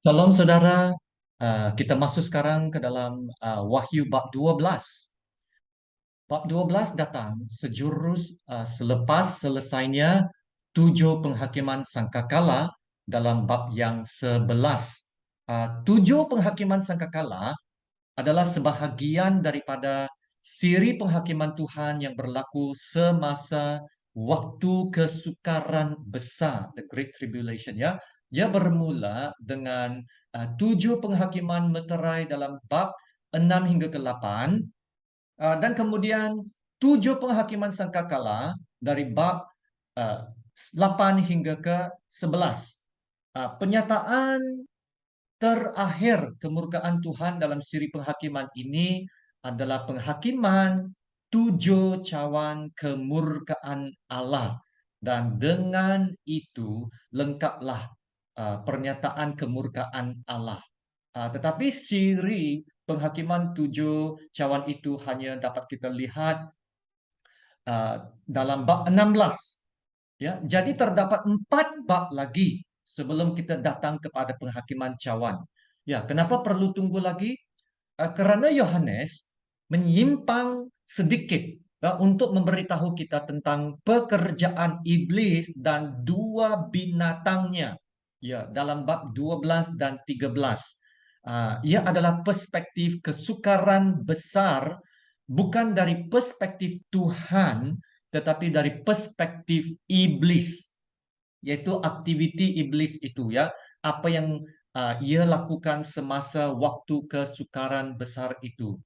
Shalom saudara. Kita masuk sekarang ke dalam Wahyu bab 12. Bab 12 datang sejurus selepas selesainya tujuh penghakiman sangkakala dalam bab yang 11. Tujuh penghakiman sangkakala adalah sebahagian daripada siri penghakiman Tuhan yang berlaku semasa waktu kesukaran besar, the Great Tribulation, ya. Dia bermula dengan tujuh penghakiman meterai dalam bab 6 hingga ke 8, dan kemudian tujuh penghakiman sangkakala dari bab uh, 8 hingga ke 11. Penyataan terakhir kemurkaan Tuhan dalam siri penghakiman ini adalah penghakiman tujuh cawan kemurkaan Allah. Dan dengan itu lengkaplah pernyataan kemurkaan Allah. Tetapi siri penghakiman tujuh cawan itu hanya dapat kita lihat dalam bab 16. Ya, jadi terdapat 4 bab lagi sebelum kita datang kepada penghakiman cawan. Ya, kenapa perlu tunggu lagi? Karena Yohanes menyimpang sedikit untuk memberitahu kita tentang pekerjaan iblis dan dua binatangnya. Ya, dalam bab 12 dan 13. Ia adalah perspektif kesukaran besar, bukan dari perspektif Tuhan, tetapi dari perspektif iblis, yaitu aktiviti iblis itu, ya, apa yang ia lakukan semasa waktu kesukaran besar itu.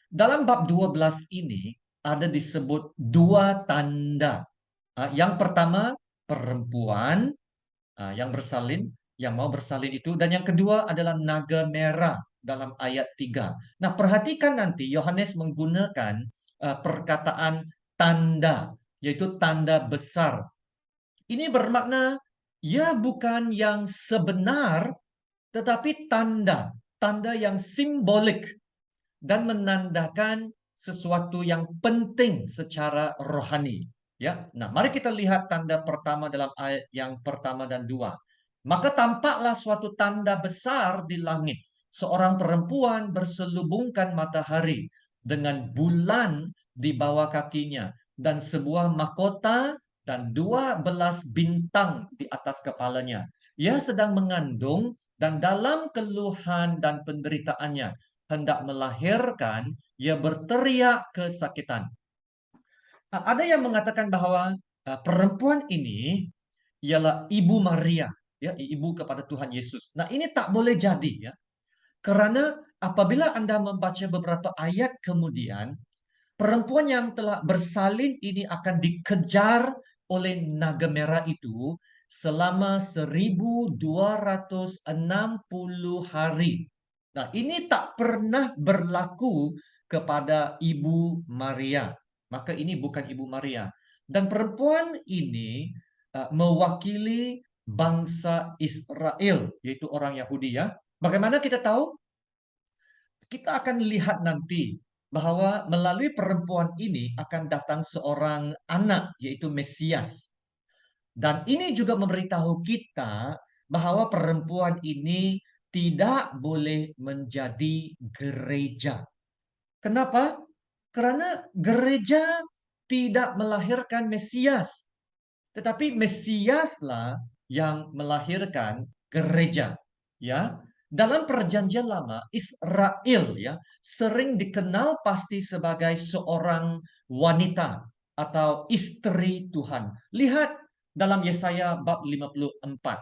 Dalam bab 12 ini ada disebut dua tanda. Yang pertama, perempuan yang bersalin, yang mau bersalin itu, dan yang kedua adalah naga merah dalam ayat 3. Nah, perhatikan nanti Yohanes menggunakan perkataan tanda, yaitu tanda besar. Ini bermakna ya bukan yang sebenar, tetapi tanda, tanda yang simbolik dan menandakan sesuatu yang penting secara rohani. Ya, nah mari kita lihat tanda pertama dalam ayat yang pertama dan dua. Maka tampaklah suatu tanda besar di langit. Seorang perempuan berselubungkan matahari dengan bulan di bawah kakinya dan sebuah mahkota dan 12 bintang di atas kepalanya. Ia sedang mengandung dan dalam keluhan dan penderitaannya hendak melahirkan, ia berteriak kesakitan. Ada yang mengatakan bahwa perempuan ini ialah Ibu Maria, ya, ibu kepada Tuhan Yesus. Nah, ini tak boleh jadi, ya. Karena apabila Anda membaca beberapa ayat kemudian, perempuan yang telah bersalin ini akan dikejar oleh naga merah itu selama 1260 hari. Nah, ini tak pernah berlaku kepada Ibu Maria. Maka ini bukan Ibu Maria. Dan perempuan ini mewakili bangsa Israel, yaitu orang Yahudi, ya. Bagaimana kita tahu? Kita akan lihat nanti bahwa melalui perempuan ini akan datang seorang anak, yaitu Mesias. Dan ini juga memberitahu kita bahwa perempuan ini tidak boleh menjadi gereja. Kenapa? Karena gereja tidak melahirkan Mesias, tetapi Mesiaslah yang melahirkan gereja. Ya, dalam Perjanjian Lama, Israel, ya, sering dikenal pasti sebagai seorang wanita atau istri Tuhan. Lihat dalam Yesaya bab 54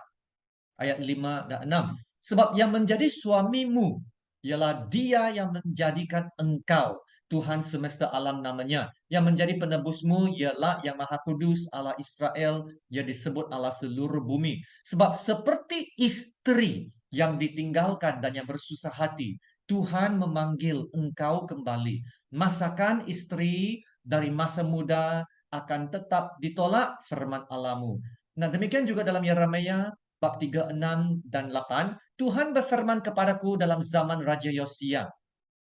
ayat 5 dan 6. Sebab yang menjadi suamimu ialah dia yang menjadikan engkau. Tuhan semesta alam namanya. Yang menjadi penebusmu ialah yang Maha Kudus Allah Israel. Ia disebut Allah seluruh bumi. Sebab seperti istri yang ditinggalkan dan yang bersusah hati, Tuhan memanggil engkau kembali. Masakan istri dari masa muda akan tetap ditolak firman Allahmu. Nah, demikian juga dalam Yeremia bab 3, 6 dan 8, Tuhan berfirman kepadaku dalam zaman Raja Yosia,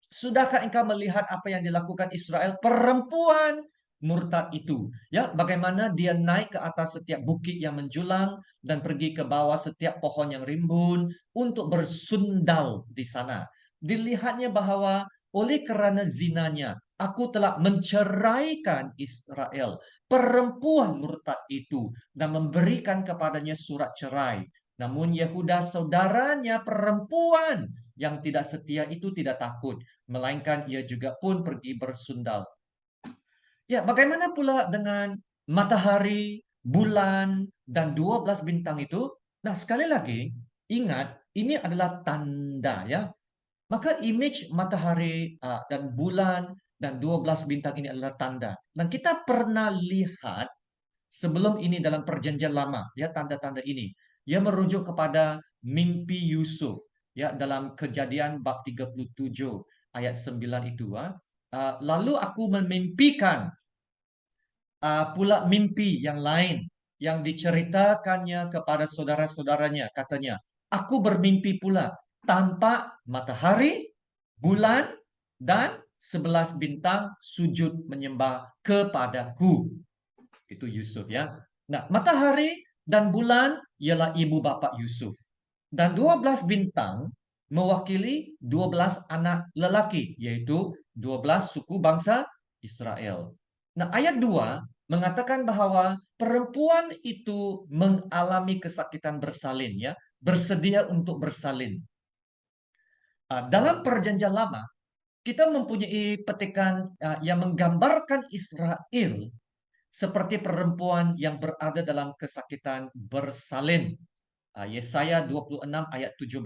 sudahkah engkau melihat apa yang dilakukan Israel? Perempuan murtad itu. Ya, bagaimana dia naik ke atas setiap bukit yang menjulang dan pergi ke bawah setiap pohon yang rimbun untuk bersundal di sana. Dilihatnya bahwa oleh kerana zinanya, aku telah menceraikan Israel, perempuan murtad itu, dan memberikan kepadanya surat cerai. Namun Yehuda saudaranya perempuan yang tidak setia itu tidak takut, melainkan ia juga pun pergi bersundal. Ya, bagaimana pula dengan matahari, bulan, dan 12 bintang itu? Nah, sekali lagi, ingat, ini adalah tanda ya. Maka image matahari dan bulan dan 12 bintang ini adalah tanda. Dan kita pernah lihat sebelum ini dalam perjanjian lama, ya tanda-tanda ini. Ia merujuk kepada mimpi Yusuf ya dalam Kejadian bab 37 ayat 9 itu. Lalu aku memimpikan pula mimpi yang lain yang diceritakannya kepada saudara-saudaranya. Katanya, aku bermimpi pula tampak matahari, bulan, dan 11 bintang sujud menyembah kepadaku. Itu Yusuf ya. Nah, matahari dan bulan ialah ibu bapa Yusuf. Dan 12 bintang mewakili 12 anak lelaki, yaitu 12 suku bangsa Israel. Nah, ayat 2 mengatakan bahwa perempuan itu mengalami kesakitan bersalin ya, bersedia untuk bersalin. Dalam perjanjian lama, kita mempunyai petikan yang menggambarkan Israel seperti perempuan yang berada dalam kesakitan bersalin. Yesaya 26 ayat 17.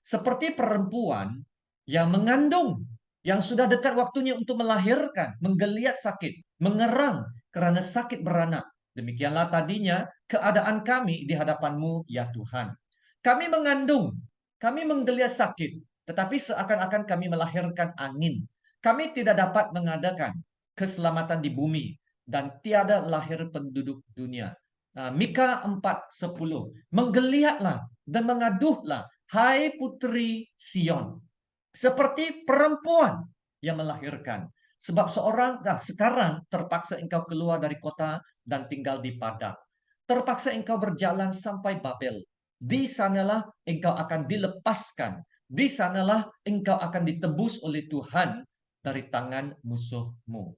Seperti perempuan yang mengandung, yang sudah dekat waktunya untuk melahirkan, menggeliat sakit, mengerang karena sakit beranak. Demikianlah tadinya keadaan kami di hadapan-Mu, ya Tuhan. Kami mengandung, kami menggeliat sakit, tetapi seakan-akan kami melahirkan angin. Kami tidak dapat mengadakan keselamatan di bumi, dan tiada lahir penduduk dunia. Mika 4:10. Menggeliatlah dan mengaduhlah, hai putri Sion, seperti perempuan yang melahirkan. Sebab sekarang terpaksa engkau keluar dari kota dan tinggal di padang. Terpaksa engkau berjalan sampai Babel. Di sanalah engkau akan dilepaskan. Di sanalah engkau akan ditebus oleh Tuhan dari tangan musuhmu.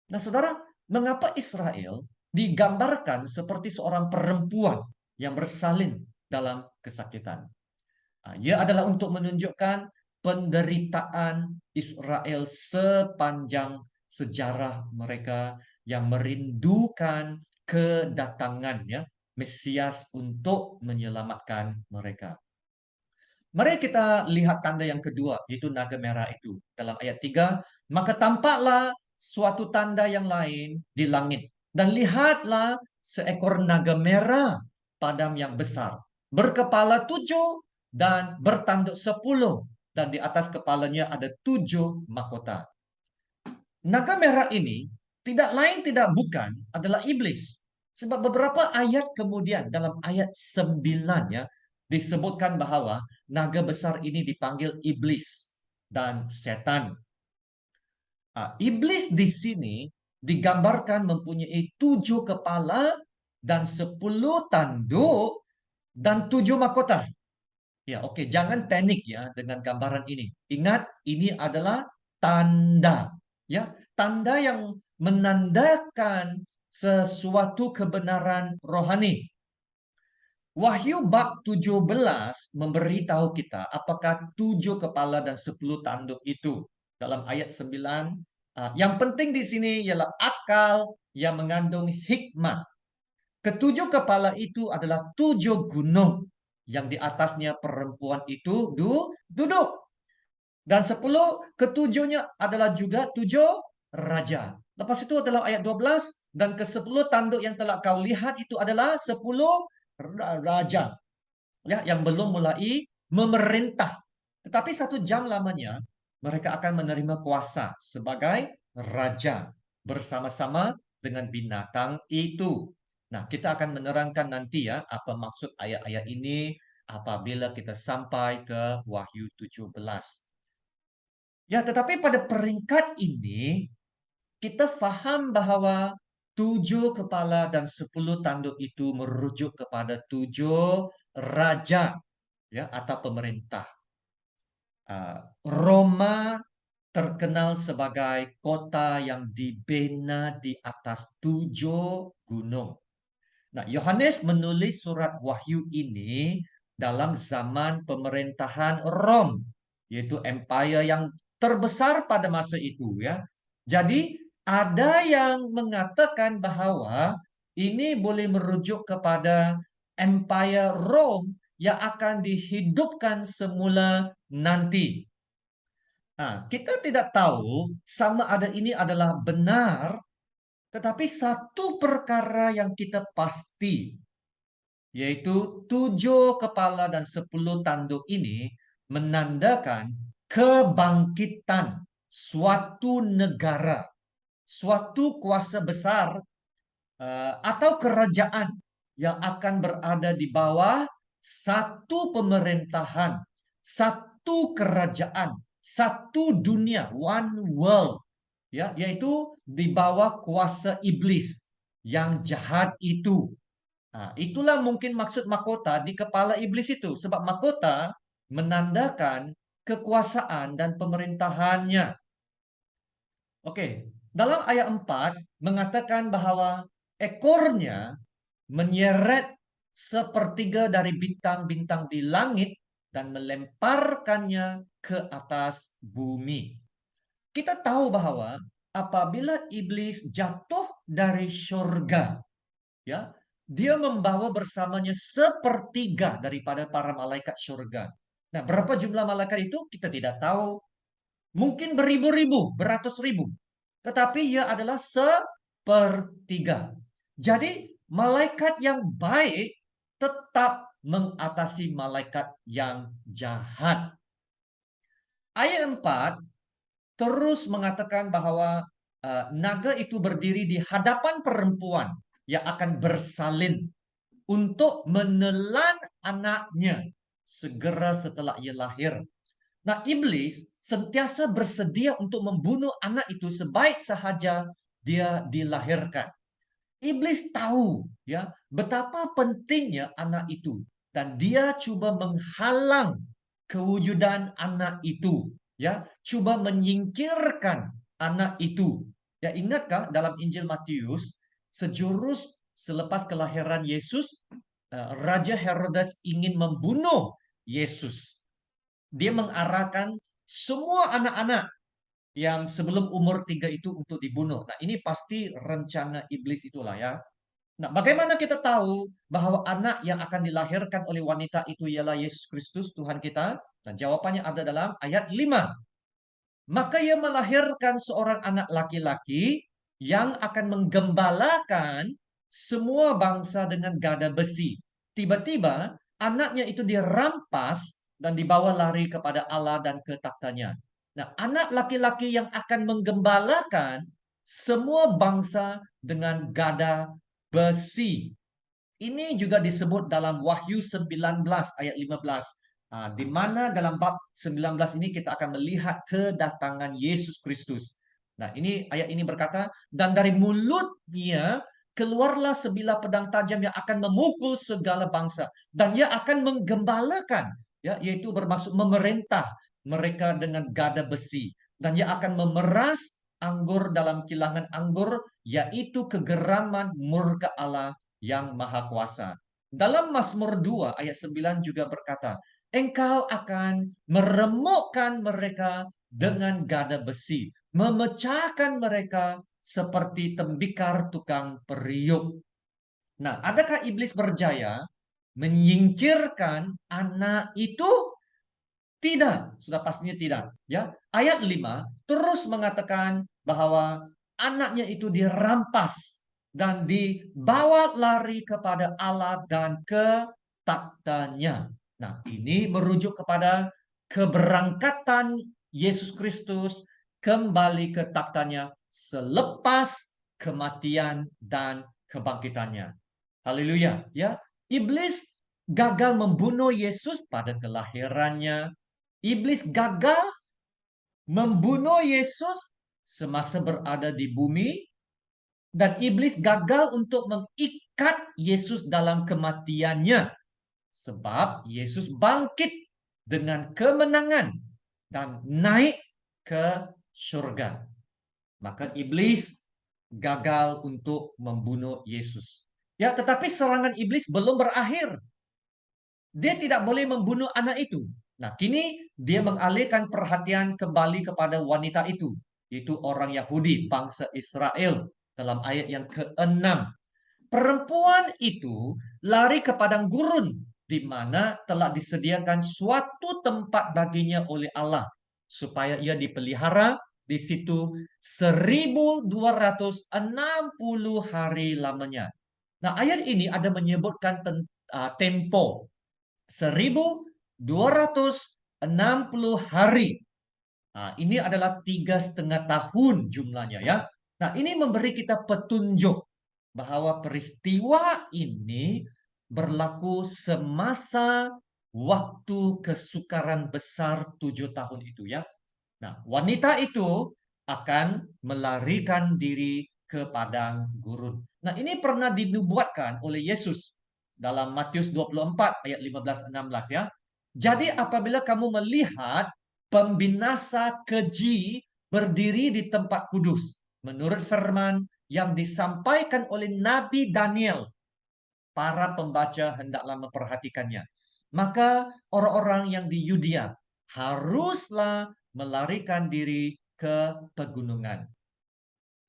Nah, saudara, mengapa Israel digambarkan seperti seorang perempuan yang bersalin dalam kesakitan? Ia adalah untuk menunjukkan penderitaan Israel sepanjang sejarah mereka yang merindukan kedatangannya Mesias untuk menyelamatkan mereka. Mari kita lihat tanda yang kedua, yaitu naga merah itu. Dalam ayat 3, maka tampaklah suatu tanda yang lain di langit. Dan lihatlah seekor naga merah padam yang besar, berkepala 7 dan bertanduk 10. Dan di atas kepalanya ada 7 mahkota. Naga merah ini tidak lain tidak bukan adalah iblis. Sebab beberapa ayat kemudian dalam ayat 9 ya, disebutkan bahwa naga besar ini dipanggil iblis dan setan. Iblis di sini digambarkan mempunyai 7 kepala dan 10 tanduk dan 7 mahkota. Ya, oke, jangan panik ya dengan gambaran ini. Ingat, ini adalah tanda, ya, tanda yang menandakan sesuatu kebenaran rohani. Wahyu bab 17 memberitahu kita apakah 7 kepala dan 10 tanduk itu. Dalam ayat 9, yang penting di sini ialah akal yang mengandung hikmat. Ketujuh kepala itu adalah 7 gunung yang di atasnya perempuan itu duduk. Dan 10 ketujuhnya adalah juga 7 raja. Lepas itu adalah ayat 12, dan ke-10 tanduk yang telah kau lihat itu adalah 10 raja ya yang belum mulai memerintah. Tetapi 1 jam lamanya mereka akan menerima kuasa sebagai raja bersama-sama dengan binatang itu. Nah, kita akan menerangkan nanti ya apa maksud ayat-ayat ini apabila kita sampai ke Wahyu 17. Ya, tetapi pada peringkat ini kita faham bahwa 7 kepala dan 10 tanduk itu merujuk kepada 7 raja, ya, atau pemerintah. Roma terkenal sebagai kota yang dibina di atas 7 gunung. Nah, Yohanes menulis surat Wahyu ini dalam zaman pemerintahan Rom, yaitu empire yang terbesar pada masa itu, ya. Jadi, ada yang mengatakan bahwa ini boleh merujuk kepada empire Rom yang akan dihidupkan semula nanti. Nah, kita tidak tahu sama ada ini adalah benar, tetapi satu perkara yang kita pasti, yaitu 7 kepala dan 10 tanduk ini menandakan kebangkitan suatu negara, suatu kuasa besar, atau kerajaan yang akan berada di bawah satu pemerintahan, satu kerajaan, satu dunia, one world, ya, yaitu di bawah kuasa iblis yang jahat itu. Nah, itulah mungkin maksud mahkota di kepala iblis itu, sebab mahkota menandakan kekuasaan dan pemerintahannya. Oke, dalam ayat 4 mengatakan bahwa ekornya menyeret sepertiga dari bintang-bintang di langit dan melemparkannya ke atas bumi. Kita tahu bahwa apabila iblis jatuh dari surga, ya, dia membawa bersamanya sepertiga daripada para malaikat surga. Nah, berapa jumlah malaikat itu kita tidak tahu. Mungkin beribu-ribu, beratus ribu. Tetapi ia adalah sepertiga. Jadi, malaikat yang baik tetap mengatasi malaikat yang jahat. Ayat 4 terus mengatakan bahwa naga itu berdiri di hadapan perempuan yang akan bersalin untuk menelan anaknya segera setelah ia lahir. Nah, iblis sentiasa bersedia untuk membunuh anak itu sebaik sahaja dia dilahirkan. Iblis tahu, ya, betapa pentingnya anak itu dan dia coba menghalang kewujudan anak itu, ya, coba menyingkirkan anak itu. Ya, ingatkah dalam Injil Matius, sejurus selepas kelahiran Yesus, Raja Herodes ingin membunuh Yesus. Dia mengarahkan semua anak-anak yang sebelum umur 3 itu untuk dibunuh. Nah, ini pasti rencana iblis itulah, ya. Nah, bagaimana kita tahu bahwa anak yang akan dilahirkan oleh wanita itu ialah Yesus Kristus, Tuhan kita? Dan jawabannya ada dalam ayat 5. Maka ia melahirkan seorang anak laki-laki yang akan menggembalakan semua bangsa dengan gada besi. Tiba-tiba anaknya itu dirampas dan dibawa lari kepada Allah dan ke taktanya. Nah, anak laki-laki yang akan menggembalakan semua bangsa dengan gada besi. Ini juga disebut dalam Wahyu 19 ayat 15. Di mana dalam bab 19 ini kita akan melihat kedatangan Yesus Kristus. Nah, ini ayat ini berkata, dan dari mulutnya keluarlah sebilah pedang tajam yang akan memukul segala bangsa, dan ia akan menggembalakan, ya, yaitu bermaksud memerintah mereka dengan gada besi, dan ia akan memeras anggur dalam kilangan anggur, yaitu kegeraman murka Allah yang maha kuasa. Dalam Mazmur 2 ayat 9 juga berkata, engkau akan meremukkan mereka dengan gada besi, memecahkan mereka seperti tembikar tukang periuk. Nah, adakah iblis berjaya menyingkirkan anak itu? Tidak, sudah pastinya tidak. Ya, ayat 5 terus mengatakan bahwa anaknya itu dirampas dan dibawa lari kepada Allah dan ke taktanya. Nah, ini merujuk kepada keberangkatan Yesus Kristus kembali ke taktanya selepas kematian dan kebangkitannya. Haleluya, ya. Iblis gagal membunuh Yesus pada kelahirannya. Iblis gagal membunuh Yesus semasa berada di bumi, dan iblis gagal untuk mengikat Yesus dalam kematiannya, sebab Yesus bangkit dengan kemenangan dan naik ke surga. Maka iblis gagal untuk membunuh Yesus. Ya, tetapi serangan iblis belum berakhir. Dia tidak boleh membunuh anak itu. Nah, kini dia mengalihkan perhatian kembali kepada wanita itu, yaitu orang Yahudi, bangsa Israel, dalam ayat yang ke-6. Perempuan itu lari ke padang gurun, di mana telah disediakan suatu tempat baginya oleh Allah, supaya ia dipelihara di situ 1260 hari lamanya. Nah, ayat ini ada menyebutkan tempo 1260 hari. Nah, ini adalah 3,5 tahun jumlahnya ya. Nah, ini memberi kita petunjuk bahwa peristiwa ini berlaku semasa waktu kesukaran besar 7 tahun itu ya. Nah, wanita itu akan melarikan diri ke padang gurun. Nah, ini pernah dinubuatkan oleh Yesus dalam Matius 24 ayat 15-16 ya. Jadi apabila kamu melihat pembinasa keji berdiri di tempat kudus, menurut firman yang disampaikan oleh Nabi Daniel, para pembaca hendaklah memperhatikannya. Maka orang-orang yang di Yudea haruslah melarikan diri ke pegunungan.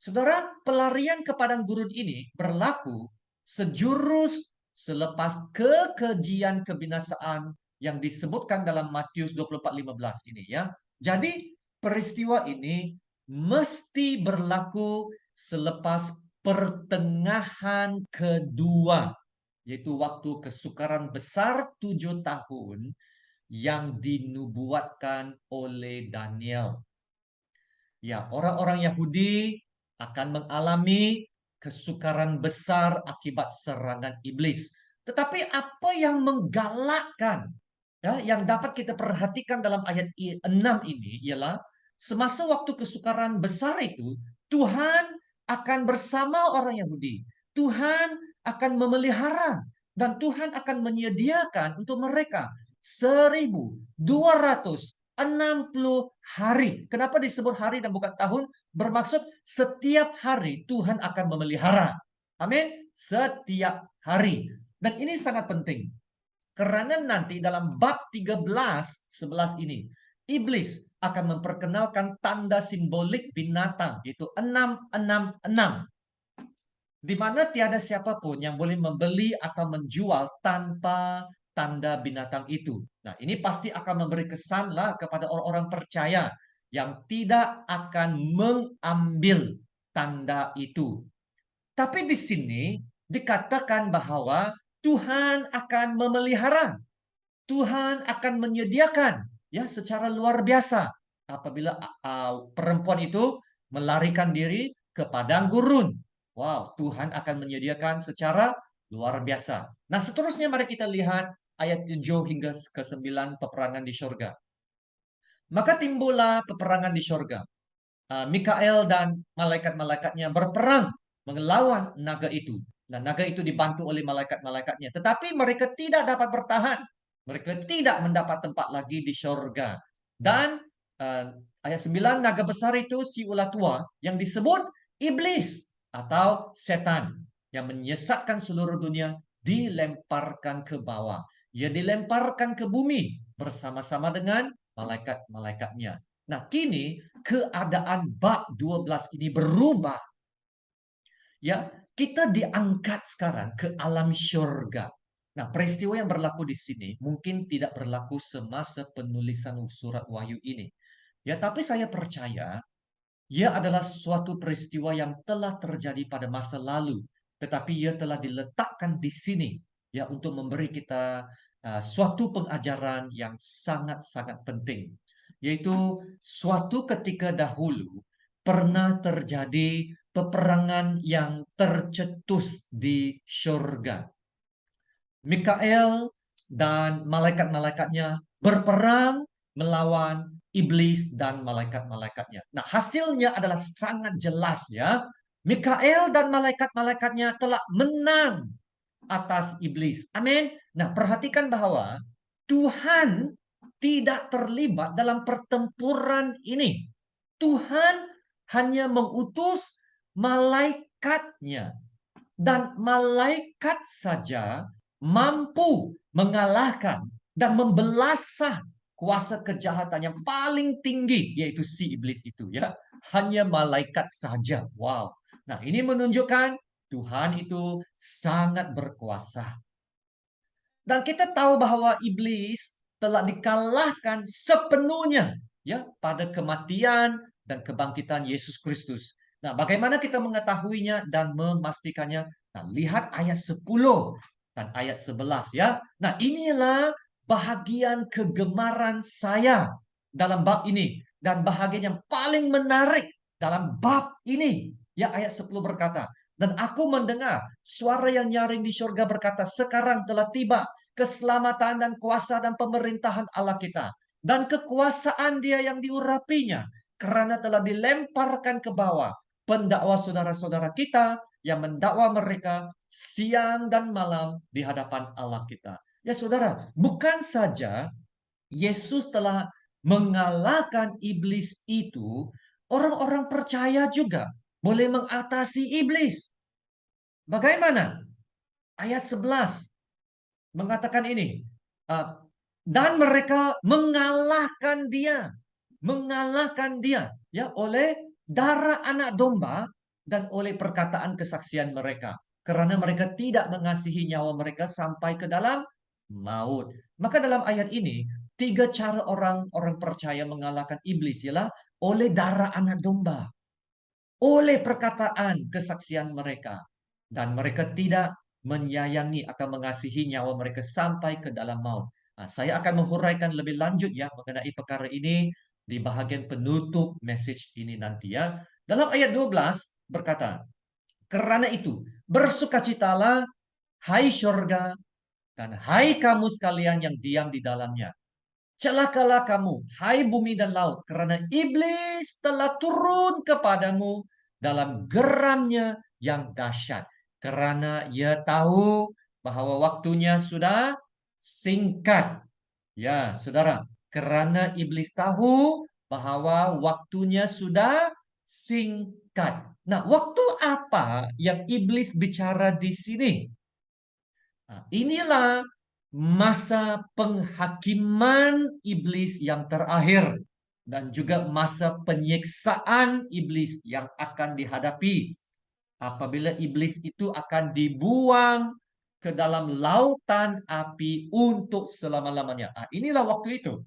Saudara, pelarian ke padang gurun ini berlaku sejurus selepas kekejian kebinasaan yang disebutkan dalam Matius 24:15 ini ya. Jadi peristiwa ini mesti berlaku selepas pertengahan kedua, yaitu waktu kesukaran besar 7 tahun yang dinubuatkan oleh Daniel. Ya, orang-orang Yahudi akan mengalami kesukaran besar akibat serangan iblis. Tetapi apa yang menggalakkan, ya, yang dapat kita perhatikan dalam ayat 6 ini ialah semasa waktu kesukaran besar itu, Tuhan akan bersama orang Yahudi. Tuhan akan memelihara dan Tuhan akan menyediakan untuk mereka 1260 hari. Kenapa disebut hari dan bukan tahun? Bermaksud setiap hari Tuhan akan memelihara. Amin. Setiap hari. Dan ini sangat penting. Karena nanti dalam bab 13:11 ini, iblis akan memperkenalkan tanda simbolik binatang, yaitu 666. Di mana tiada siapapun yang boleh membeli atau menjual tanpa tanda binatang itu. Nah, ini pasti akan memberi kesanlah kepada orang-orang percaya yang tidak akan mengambil tanda itu. Tapi di sini dikatakan bahwa Tuhan akan memelihara, Tuhan akan menyediakan ya secara luar biasa apabila perempuan itu melarikan diri ke padang gurun. Wow, Tuhan akan menyediakan secara luar biasa. Nah, seterusnya mari kita lihat ayat 7 hingga ke-9, peperangan di surga. Maka timbullah peperangan di surga. Mikael dan malaikat-malaikatnya berperang melawan naga itu. Nah, naga itu dibantu oleh malaikat-malaikatnya. Tetapi mereka tidak dapat bertahan. Mereka tidak mendapat tempat lagi di surga. Dan ayat 9, naga besar itu si ular tua yang disebut iblis atau setan yang menyesatkan seluruh dunia dilemparkan ke bawah. Ia dilemparkan ke bumi bersama-sama dengan malaikat-malaikatnya. Nah, kini keadaan bab 12 ini berubah. Ya, kita diangkat sekarang ke alam syurga. Nah, peristiwa yang berlaku di sini mungkin tidak berlaku semasa penulisan surat Wahyu ini. Ya, tapi saya percaya ia adalah suatu peristiwa yang telah terjadi pada masa lalu, tetapi ia telah diletakkan di sini ya untuk memberi kita suatu pengajaran yang sangat-sangat penting, yaitu suatu ketika dahulu pernah terjadi peperangan yang tercetus di surga. Mikael dan malaikat-malaikatnya berperang melawan iblis dan malaikat-malaikatnya. Nah, hasilnya adalah sangat jelas ya. Mikael dan malaikat-malaikatnya telah menang atas iblis. Amin. Nah, perhatikan bahwa Tuhan tidak terlibat dalam pertempuran ini. Tuhan hanya mengutus malaikatnya. Dan malaikat saja mampu mengalahkan dan membelasah kuasa kejahatan yang paling tinggi, yaitu si iblis itu ya. Hanya malaikat saja. Wow. Nah, ini menunjukkan Tuhan itu sangat berkuasa. Dan kita tahu bahwa iblis telah dikalahkan sepenuhnya ya pada kematian dan kebangkitan Yesus Kristus. Nah, bagaimana kita mengetahuinya dan memastikannya? Nah, lihat ayat 10 dan ayat 11 ya. Nah, inilah bahagian kegemaran saya dalam bab ini dan bahagian yang paling menarik dalam bab ini. Ya, ayat 10 berkata, dan aku mendengar suara yang nyaring di surga berkata, sekarang telah tiba keselamatan dan kuasa dan pemerintahan Allah kita. Dan kekuasaan dia yang diurapinya. Karena telah dilemparkan ke bawah pendakwa saudara-saudara kita yang mendakwa mereka siang dan malam di hadapan Allah kita. Ya saudara, bukan saja Yesus telah mengalahkan iblis itu, orang-orang percaya juga boleh mengatasi iblis. Bagaimana? Ayat 11 mengatakan ini, dan mereka mengalahkan dia ya oleh darah anak domba dan oleh perkataan kesaksian mereka, karena mereka tidak mengasihi nyawa mereka sampai ke dalam maut. Maka dalam ayat ini, tiga cara orang-orang percaya mengalahkan iblis ialah oleh darah anak domba, oleh perkataan kesaksian mereka, dan mereka tidak menyayangi atau mengasihi nyawa mereka sampai ke dalam maut. Nah, saya akan menghuraikan lebih lanjut ya mengenai perkara ini di bahagian penutup message ini nanti ya. Dalam ayat 12 berkata, karena itu bersukacitalah hai syurga dan hai kamu sekalian yang diam di dalamnya. Celakalah kamu, hai bumi dan laut, karena iblis telah turun kepadamu dalam geramnya yang dahsyat. Karena ia tahu bahwa waktunya sudah singkat. Ya, saudara, karena iblis tahu bahwa waktunya sudah singkat. Nah, waktu apa yang iblis bicara di sini? Nah, inilah masa penghakiman iblis yang terakhir dan juga masa penyiksaan iblis yang akan dihadapi apabila iblis itu akan dibuang ke dalam lautan api untuk selama-lamanya. Nah, inilah waktu itu.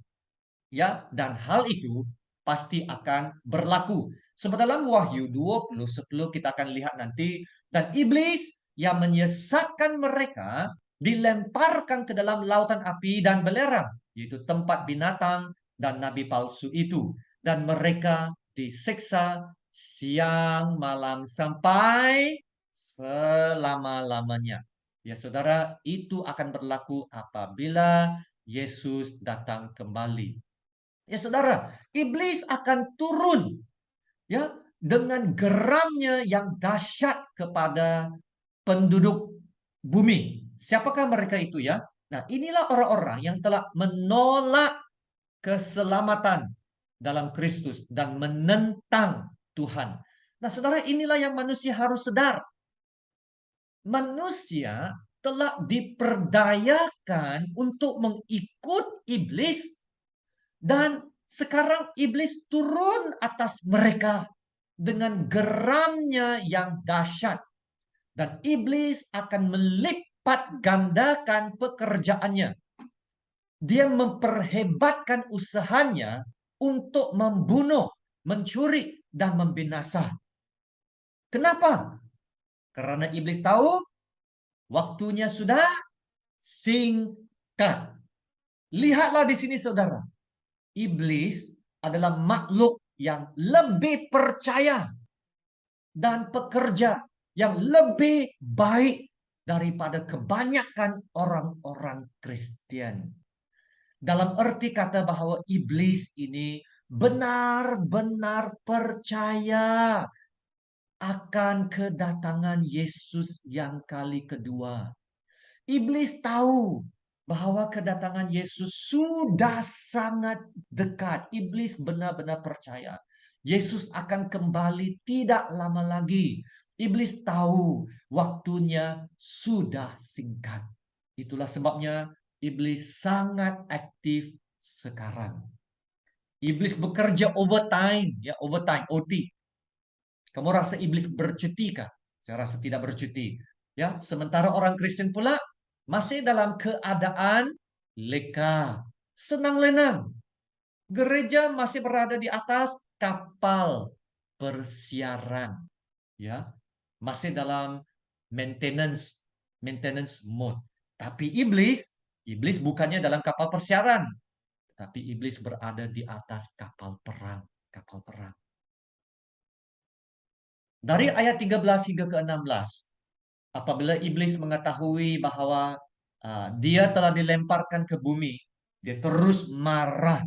Ya, dan hal itu pasti akan berlaku. Sebab dalam Wahyu 20:10 kita akan lihat nanti, dan iblis yang menyesatkan mereka dilemparkan ke dalam lautan api dan belerang, yaitu tempat binatang dan nabi palsu itu, dan mereka disiksa siang malam sampai selama-lamanya. Ya saudara, itu akan berlaku apabila Yesus datang kembali. Ya saudara, iblis akan turun ya dengan geramnya yang dahsyat kepada penduduk bumi. Siapakah mereka itu ya? Nah, inilah orang-orang yang telah menolak keselamatan dalam Kristus dan menentang Tuhan. Nah, saudara, inilah yang manusia harus sadar. Manusia telah diperdayakan untuk mengikut iblis, dan sekarang iblis turun atas mereka dengan geramnya yang dahsyat. Dan iblis akan melipat gandakan pekerjaannya. Dia memperhebatkan usahanya untuk membunuh, mencuri, dan membinasa. Kenapa? Karena iblis tahu waktunya sudah singkat. Lihatlah di sini saudara. Iblis adalah makhluk yang lebih percaya dan pekerja yang lebih baik daripada kebanyakan orang-orang Kristen. Dalam arti kata bahwa iblis ini benar-benar percaya akan kedatangan Yesus yang kali kedua. Iblis tahu bahwa kedatangan Yesus sudah sangat dekat. Iblis benar-benar percaya Yesus akan kembali tidak lama lagi. Iblis tahu waktunya sudah singkat. Itulah sebabnya iblis sangat aktif sekarang. Iblis bekerja overtime, ya overtime, OT. Kamu rasa iblis bercuti kah? Saya rasa tidak bercuti. Ya, sementara orang Kristen pula masih dalam keadaan leka, senang-lenang. Gereja masih berada di atas kapal persiaran, ya. Masih dalam maintenance maintenance mode. Tapi iblis bukannya dalam kapal persiaran, tapi iblis berada di atas kapal perang, kapal perang. Dari ayat 13 hingga ke 16, apabila iblis mengetahui bahwa dia telah dilemparkan ke bumi, dia terus marah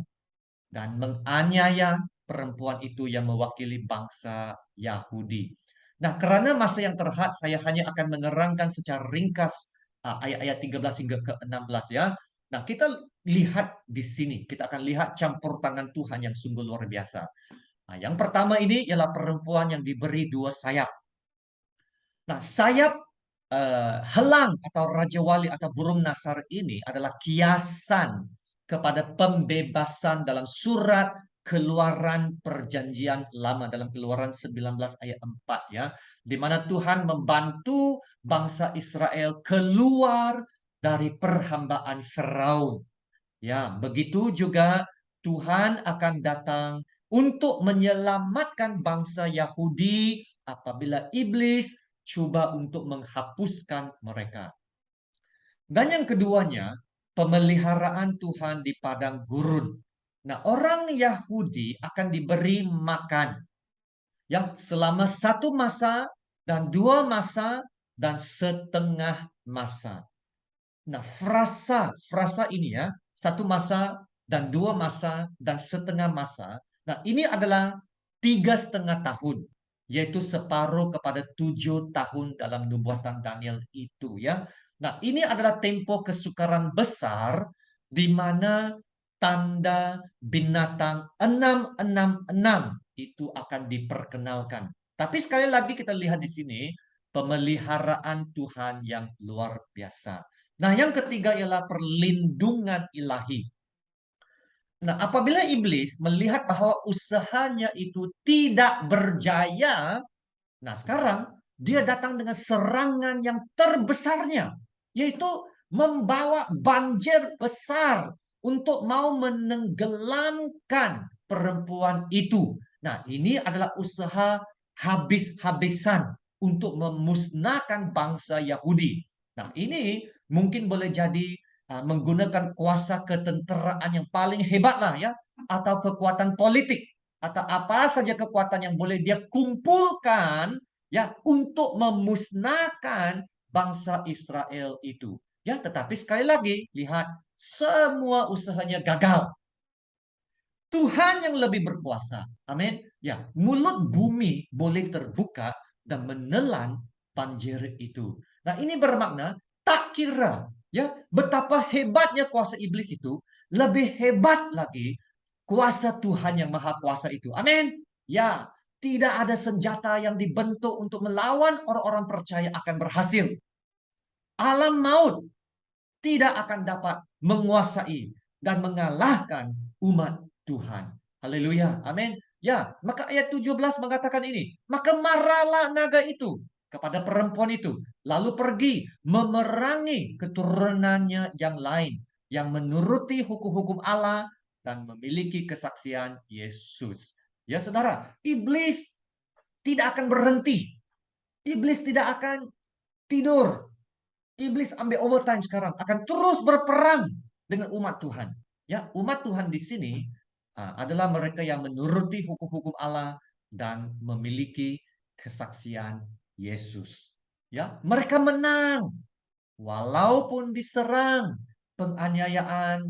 dan menganiaya perempuan itu yang mewakili bangsa Yahudi. Nah, karena masa yang terhad, saya hanya akan menerangkan secara ringkas ayat-ayat 13 hingga ke 16 ya. Nah, kita lihat di sini, kita akan lihat campur tangan Tuhan yang sungguh luar biasa. Nah, yang pertama ini ialah perempuan yang diberi dua sayap. Nah, sayap helang atau Raja Wali atau burung Nasar ini adalah kiasan kepada pembebasan dalam surat Keluaran Perjanjian Lama, dalam Keluaran 19 ayat 4 ya, di mana Tuhan membantu bangsa Israel keluar dari perhambaan Firaun. Ya, begitu juga Tuhan akan datang untuk menyelamatkan bangsa Yahudi apabila iblis coba untuk menghapuskan mereka. Dan yang keduanya, pemeliharaan Tuhan di padang gurun. Nah, orang Yahudi akan diberi makan yang selama satu masa dan dua masa dan setengah masa. Nah, frasa ini ya, satu masa dan dua masa dan setengah masa. Nah, ini adalah 3,5 tahun, yaitu separuh kepada 7 tahun dalam nubuatan Daniel itu ya. Nah, ini adalah tempo kesukaran besar di mana tanda binatang 666 itu akan diperkenalkan. Tapi sekali lagi kita lihat di sini pemeliharaan Tuhan yang luar biasa. Nah, yang ketiga ialah perlindungan ilahi. Nah, apabila iblis melihat bahwa usahanya itu tidak berjaya, nah sekarang dia datang dengan serangan yang terbesarnya, yaitu membawa banjir besar untuk mau menenggelamkan perempuan itu. Nah, ini adalah usaha habis-habisan untuk memusnahkan bangsa Yahudi. Nah, ini mungkin boleh jadi menggunakan kuasa ketenteraan yang paling hebat lah ya, atau kekuatan politik, atau apa saja kekuatan yang boleh dia kumpulkan ya untuk memusnahkan bangsa Israel itu. Ya, tetapi sekali lagi lihat semua usahanya gagal. Tuhan yang lebih berkuasa. Amin. Ya, mulut bumi boleh terbuka dan menelan banjir itu. Nah, ini bermakna tak kira ya betapa hebatnya kuasa iblis itu, lebih hebat lagi kuasa Tuhan yang maha kuasa itu. Amin. Ya, tidak ada senjata yang dibentuk untuk melawan orang-orang percaya akan berhasil. Alam maut tidak akan dapat menguasai dan mengalahkan umat Tuhan. Haleluya. Amin. Ya, maka ayat 17 mengatakan ini. Maka marahlah naga itu kepada perempuan itu. Lalu pergi memerangi keturunannya yang lain. Yang menuruti hukum-hukum Allah dan memiliki kesaksian Yesus. Ya saudara, iblis tidak akan berhenti. Iblis tidak akan tidur. Iblis ambil overtime sekarang, akan terus berperang dengan umat Tuhan. Ya, umat Tuhan di sini adalah mereka yang menuruti hukum-hukum Allah dan memiliki kesaksian Yesus. Ya, mereka menang walaupun diserang, penganiayaan,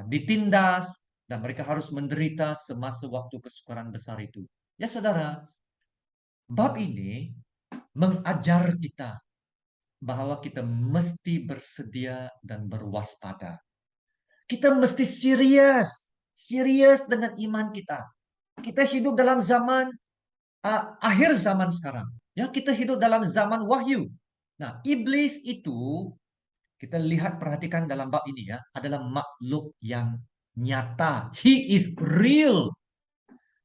ditindas, Dan mereka harus menderita semasa waktu kesukaran besar itu. Ya saudara, bab ini mengajar kita bahwa kita mesti bersedia dan berwaspada. Kita mesti serius, serius dengan iman kita. Kita hidup dalam zaman akhir zaman sekarang. Ya, kita hidup dalam zaman wahyu. Nah, iblis itu kita lihat perhatikan dalam bab ini ya, adalah makhluk yang nyata. He is real.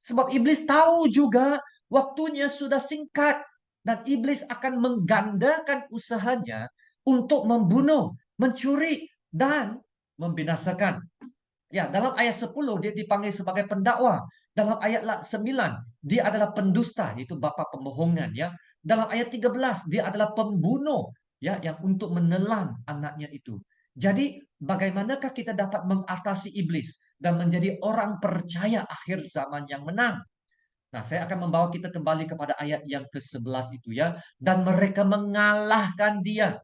Sebab iblis tahu juga waktunya sudah singkat dan iblis akan menggandakan usahanya untuk membunuh, mencuri dan membinasakan. Ya, dalam ayat 10 dia dipanggil sebagai pendakwa. Dalam ayat 9 dia adalah pendusta, yaitu bapa pembohongan ya. Dalam ayat 13 dia adalah pembunuh ya yang untuk menelan anaknya itu. Jadi bagaimanakah kita dapat mengatasi iblis dan menjadi orang percaya akhir zaman yang menang? Nah, saya akan membawa kita kembali kepada ayat yang ke-11 itu ya. Dan mereka mengalahkan dia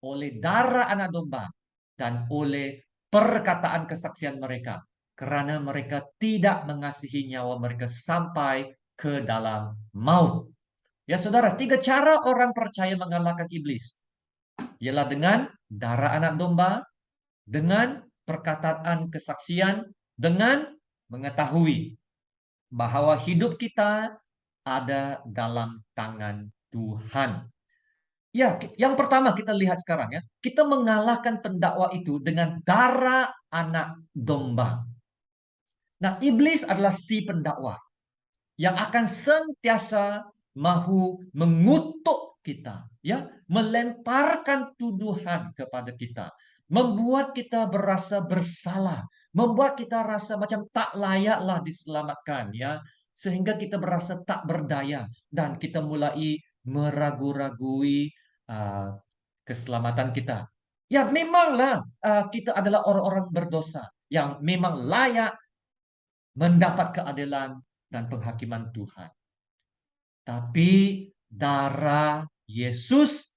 oleh darah anak domba dan oleh perkataan kesaksian mereka. Karena mereka tidak mengasihi nyawa mereka sampai ke dalam maut. Ya saudara, tiga cara orang percaya mengalahkan iblis. Ialah dengan darah anak domba, dengan perkataan kesaksian, dengan mengetahui bahwa hidup kita ada dalam tangan Tuhan. Ya, yang pertama kita lihat sekarang ya, kita mengalahkan pendakwa itu dengan darah anak domba. Nah, iblis adalah si pendakwa yang akan sentiasa mahu mengutuk kita, ya, melemparkan tuduhan kepada kita, membuat kita berasa bersalah, membuat kita rasa macam tak layaklah diselamatkan, ya, sehingga kita berasa tak berdaya dan kita mulai meragu-ragui uh, keselamatan kita. Ya, memanglah kita adalah orang-orang berdosa yang memang layak mendapat keadilan dan penghakiman Tuhan. Tapi darah Yesus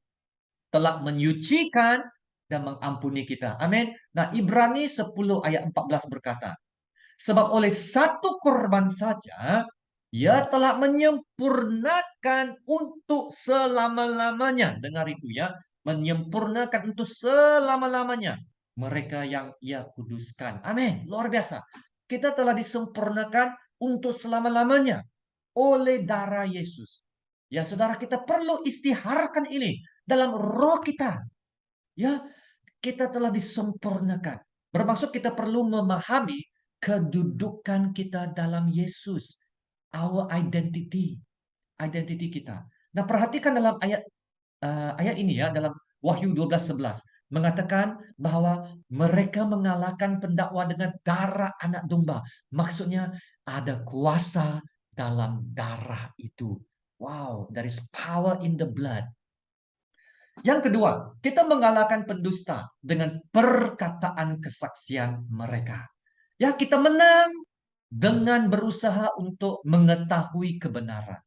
telah menyucikan dan mengampuni kita. Amin. Nah, Ibrani 10 ayat 14 berkata, sebab oleh satu korban saja, ia telah menyempurnakan untuk selama-lamanya. Dengar itu ya, menyempurnakan untuk selama-lamanya mereka yang ia kuduskan. Amin. Luar biasa. Kita telah disempurnakan untuk selama-lamanya oleh darah Yesus. Ya, saudara, kita perlu istiharkan ini dalam roh kita. Ya, kita telah disempurnakan. Bermaksud kita perlu memahami kedudukan kita dalam Yesus. Our identity. Identity kita. Nah, perhatikan dalam ayat ini ya, dalam Wahyu 12:11 mengatakan bahwa mereka mengalahkan pendakwa dengan darah anak domba. Maksudnya ada kuasa dalam darah itu. Wow, there is power in the blood. Yang kedua, kita mengalahkan pendusta dengan perkataan kesaksian mereka. Ya, kita menang dengan berusaha untuk mengetahui kebenaran.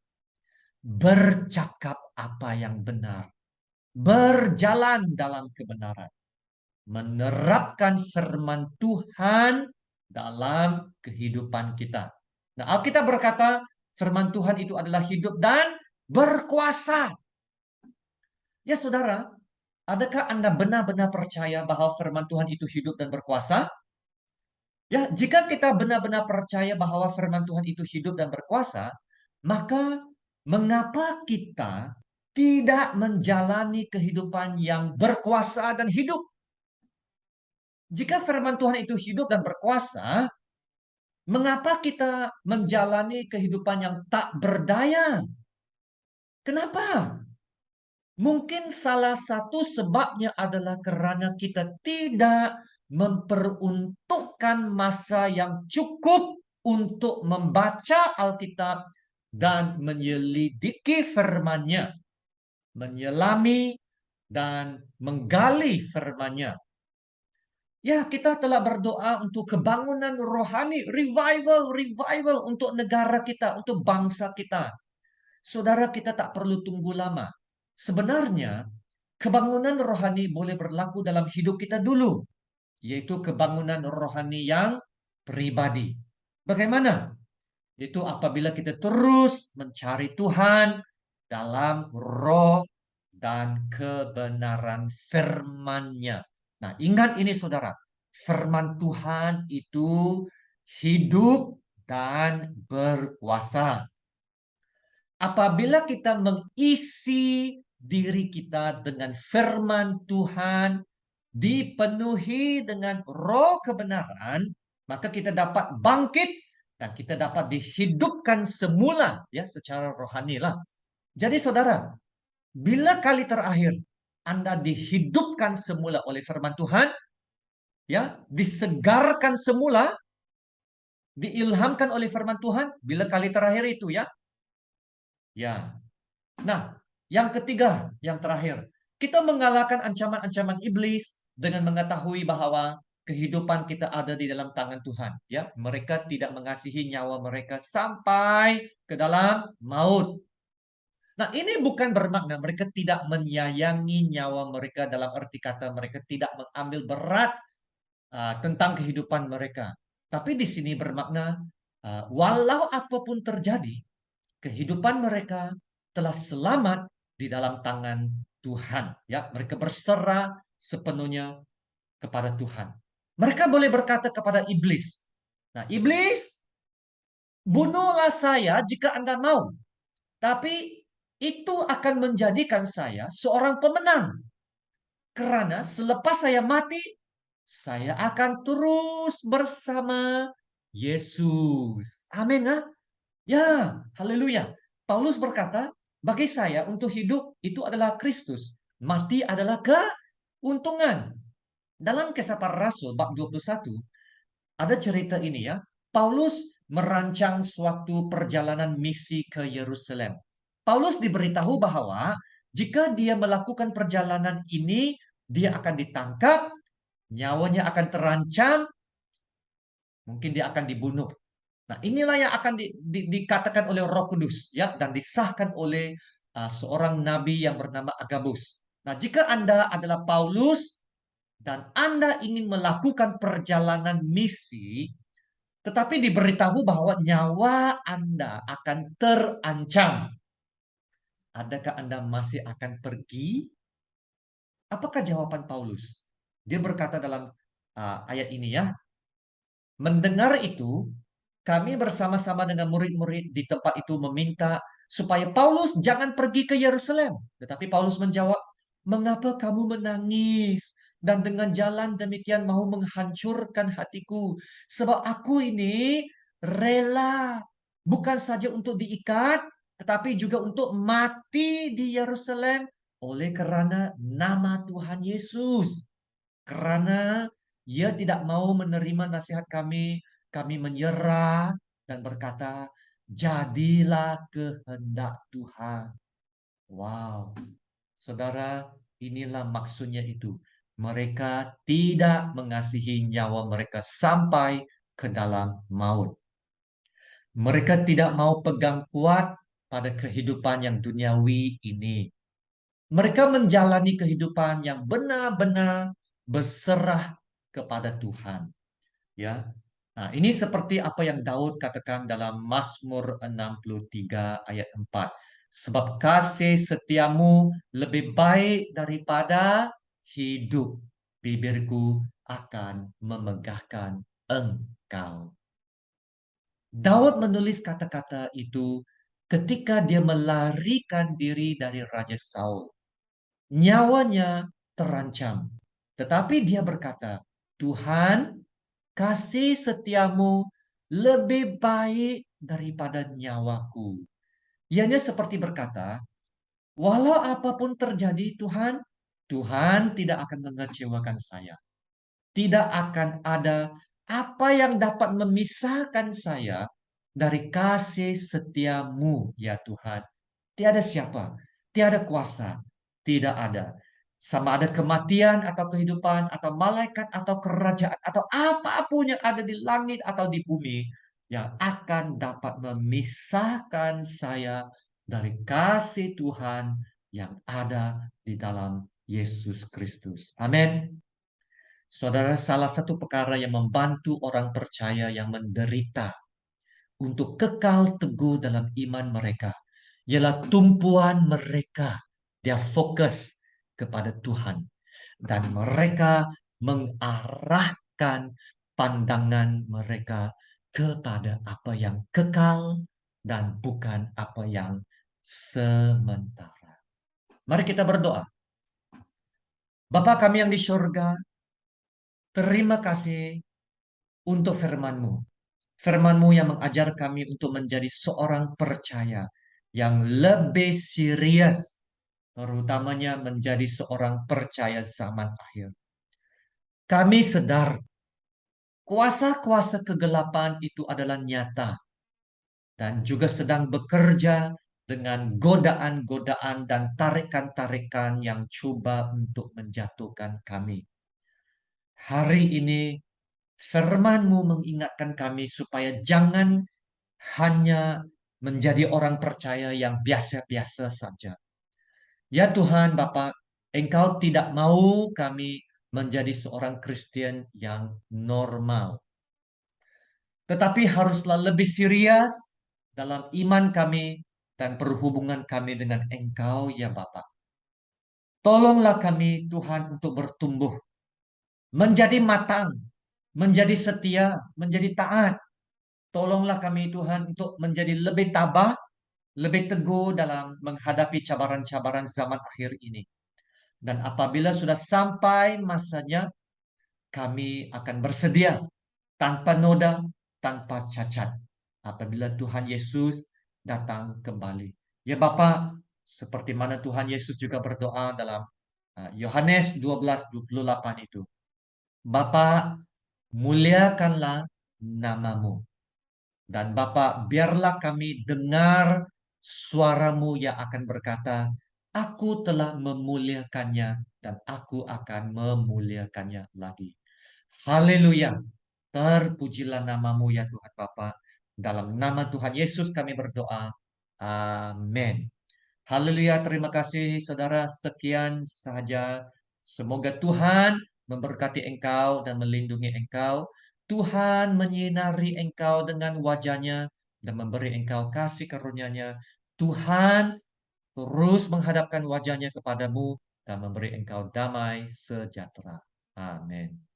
Bercakap apa yang benar. Berjalan dalam kebenaran. Menerapkan firman Tuhan dalam kehidupan kita. Nah, Alkitab berkata, firman Tuhan itu adalah hidup dan berkuasa. Ya, saudara, adakah Anda benar-benar percaya bahwa firman Tuhan itu hidup dan berkuasa? Ya, jika kita benar-benar percaya bahwa firman Tuhan itu hidup dan berkuasa, maka mengapa kita tidak menjalani kehidupan yang berkuasa dan hidup? Jika firman Tuhan itu hidup dan berkuasa, mengapa kita menjalani kehidupan yang tak berdaya? Kenapa? Mungkin salah satu sebabnya adalah karena kita tidak memperuntukkan masa yang cukup untuk membaca Alkitab dan menyelidiki firman-Nya, menyelami dan menggali firman-Nya. Ya, kita telah berdoa untuk kebangunan rohani, revival untuk negara kita, untuk bangsa kita. Saudara, kita tak perlu tunggu lama. Sebenarnya, kebangunan rohani boleh berlaku dalam hidup kita dulu, yaitu kebangunan rohani yang pribadi. Bagaimana? Itu apabila kita terus mencari Tuhan dalam roh dan kebenaran firman-Nya. Nah, ingat ini saudara, firman Tuhan itu hidup dan berkuasa. Apabila kita mengisi diri kita dengan firman Tuhan, dipenuhi dengan roh kebenaran, maka kita dapat bangkit dan kita dapat dihidupkan semula ya secara rohani lah. Jadi saudara, bila kali terakhir Anda dihidupkan semula oleh firman Tuhan, ya, disegarkan semula, diilhamkan oleh firman Tuhan, bila kali terakhir itu ya. Ya. Nah, yang ketiga, yang terakhir, kita mengalahkan ancaman-ancaman iblis dengan mengetahui bahwa kehidupan kita ada di dalam tangan Tuhan. Ya, mereka tidak mengasihi nyawa mereka sampai ke dalam maut. Nah, ini bukan bermakna mereka tidak menyayangi nyawa mereka dalam arti kata mereka tidak mengambil berat tentang kehidupan mereka. Tapi di sini bermakna walau apapun terjadi, kehidupan mereka telah selamat di dalam tangan Tuhan. Ya, mereka berserah sepenuhnya kepada Tuhan. Mereka boleh berkata kepada iblis, "Nah, iblis, bunuhlah saya jika Anda mau. Tapi itu akan menjadikan saya seorang pemenang. Karena selepas saya mati, saya akan terus bersama Yesus." Amin. Ya, haleluya. Paulus berkata, bagi saya untuk hidup itu adalah Kristus. Mati adalah keuntungan. Dalam Kisah Para Rasul bab 21, ada cerita ini ya. Paulus merancang suatu perjalanan misi ke Yerusalem. Paulus diberitahu bahwa jika dia melakukan perjalanan ini, dia akan ditangkap, nyawanya akan terancam, mungkin dia akan dibunuh. Nah, inilah yang akan dikatakan oleh Roh Kudus ya dan disahkan oleh seorang nabi yang bernama Agabus. Nah, jika Anda adalah Paulus dan Anda ingin melakukan perjalanan misi, tetapi diberitahu bahwa nyawa Anda akan terancam, adakah Anda masih akan pergi? Apakah jawaban Paulus? Dia berkata dalam ayat ini ya, mendengar itu, kami bersama-sama dengan murid-murid di tempat itu meminta supaya Paulus jangan pergi ke Yerusalem. Tetapi Paulus menjawab, "Mengapa kamu menangis dan dengan jalan demikian mau menghancurkan hatiku? Sebab aku ini rela bukan saja untuk diikat, tetapi juga untuk mati di Yerusalem oleh karena nama Tuhan Yesus. Karena ia tidak mau menerima nasihat kami menyerah dan berkata, jadilah kehendak Tuhan." Wow, saudara, inilah maksudnya itu. Mereka tidak mengasihi nyawa mereka sampai ke dalam maut. Mereka tidak mau pegang kuat pada kehidupan yang duniawi ini. Mereka menjalani kehidupan yang benar-benar berserah kepada Tuhan. Ya, nah, ini seperti apa yang Daud katakan dalam Mazmur 63 ayat 4. Sebab kasih setiamu lebih baik daripada hidup. Bibirku akan memegahkan engkau. Daud menulis kata-kata itu ketika dia melarikan diri dari Raja Saul. Nyawanya terancam. Tetapi dia berkata, "Tuhan, kasih setiamu lebih baik daripada nyawaku." Ianya seperti berkata, walau apapun terjadi Tuhan, Tuhan tidak akan mengecewakan saya. Tidak akan ada apa yang dapat memisahkan saya dari kasih setiamu, ya Tuhan. Tiada siapa, tiada kuasa, tidak ada. Sama ada kematian atau kehidupan, atau malaikat atau kerajaan, atau apapun yang ada di langit atau di bumi, yang akan dapat memisahkan saya dari kasih Tuhan yang ada di dalam Yesus Kristus. Amin. Saudara, salah satu perkara yang membantu orang percaya yang menderita untuk kekal teguh dalam iman mereka ialah tumpuan mereka. Dia fokus kepada Tuhan dan mereka mengarahkan pandangan mereka kepada apa yang kekal dan bukan apa yang sementara. Mari kita berdoa. Bapa kami yang di surga, terima kasih untuk firman-Mu. Firman-Mu yang mengajar kami untuk menjadi seorang percaya yang lebih serius, terutamanya menjadi seorang percaya zaman akhir. Kami sadar kuasa-kuasa kegelapan itu adalah nyata dan juga sedang bekerja dengan godaan-godaan dan tarikan-tarikan yang coba untuk menjatuhkan kami. Hari ini firman-Mu mengingatkan kami supaya jangan hanya menjadi orang percaya yang biasa-biasa saja. Ya Tuhan Bapa, Engkau tidak mau kami menjadi seorang Kristen yang normal. Tetapi haruslah lebih serius dalam iman kami dan perhubungan kami dengan Engkau ya Bapa. Tolonglah kami Tuhan untuk bertumbuh, menjadi matang, menjadi setia, menjadi taat. Tolonglah kami Tuhan untuk menjadi lebih tabah, lebih teguh dalam menghadapi cabaran-cabaran zaman akhir ini. Dan apabila sudah sampai masanya, kami akan bersedia tanpa noda, tanpa cacat. Apabila Tuhan Yesus datang kembali. Ya Bapak, seperti mana Tuhan Yesus juga berdoa dalam Yohanes 12:28 itu. Bapa, muliakanlah namamu. Dan Bapa, biarlah kami dengar suaramu yang akan berkata, aku telah memuliakannya dan aku akan memuliakannya lagi. Haleluya. Terpujilah namamu ya Tuhan Bapa. Dalam nama Tuhan Yesus kami berdoa. Amin. Haleluya, terima kasih saudara. Sekian saja. Semoga Tuhan memberkati engkau dan melindungi engkau. Tuhan menyinari engkau dengan wajahnya dan memberi engkau kasih karunia-Nya. Tuhan terus menghadapkan wajahnya kepadamu dan memberi engkau damai sejahtera. Amin.